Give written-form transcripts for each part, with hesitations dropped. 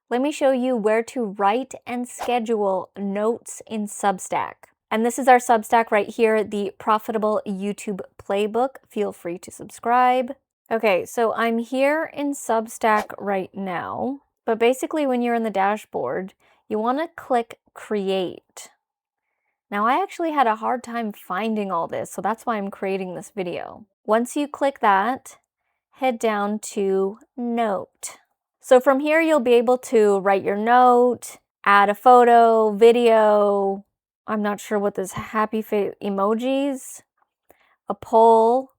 let me show you where to write and schedule notes in Substack. And this is our Substack right here, the Profitable YouTube Playbook. Feel free to subscribe. Okay, so I'm here in Substack right now, but basically when you're in the dashboard, you want to click Create. Now, I actually had a hard time finding all this, so that's why I'm creating this video. Once you click that, head down to Note. So from here, you'll be able to write your note, add a photo, video, I'm not sure what this happy face emojis, a poll,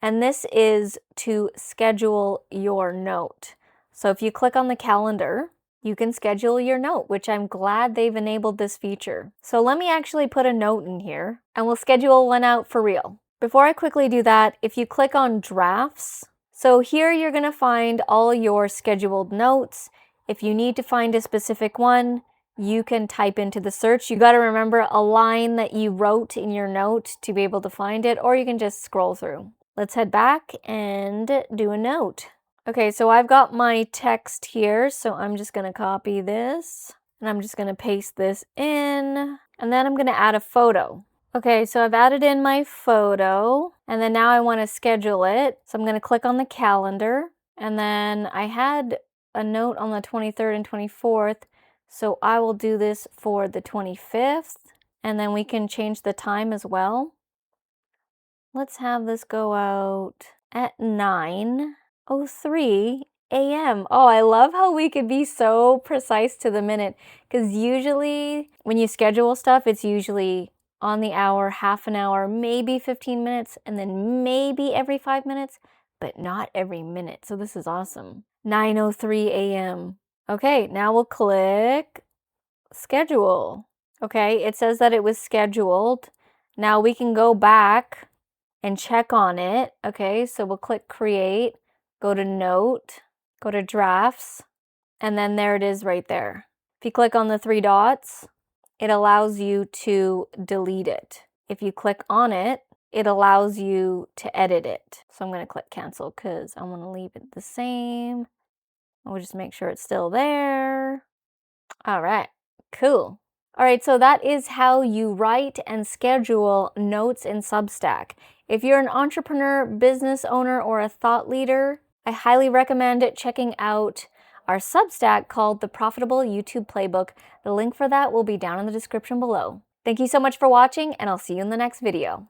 and this is to schedule your note. So if you click on the calendar, you can schedule your note, which I'm glad they've enabled this feature. So let me actually put a note in here and we'll schedule one out for real. Before I quickly do that, if you click on drafts, so here you're gonna find all your scheduled notes. If you need to find a specific one, you can type into the search. You gotta remember a line that you wrote in your note to be able to find it, or you can just scroll through. Let's head back and do a note. Okay, so I've got my text here, so I'm just gonna copy this, and I'm just gonna paste this in, and then I'm gonna add a photo. Okay, so I've added in my photo, and then now I wanna schedule it. So I'm gonna click on the calendar, and then I had a note on the 23rd and 24th, so I will do this for the 25th, and then we can change the time as well. Let's have this go out at 9:03 a.m. Oh, I love how we could be so precise to the minute, because usually when you schedule stuff, it's usually on the hour, half an hour, maybe 15 minutes, and then maybe every 5 minutes, but not every minute. So this is awesome. 9:03 a.m. Okay, now we'll click schedule. Okay, it says that it was scheduled. Now we can go back and check on it. Okay, so we'll click create, go to note, go to drafts, and then there it is right there. If you click on the 3 dots, it allows you to delete it. If you click on it, it allows you to edit it. So I'm going to click cancel because I want to leave it the same. We'll just make sure it's still there. All right, cool. All right, so that is how you write and schedule notes in Substack. If you're an entrepreneur, business owner, or a thought leader, I highly recommend checking out our Substack called the Profitable YouTube Playbook. The link for that will be down in the description below. Thank you so much for watching, and I'll see you in the next video.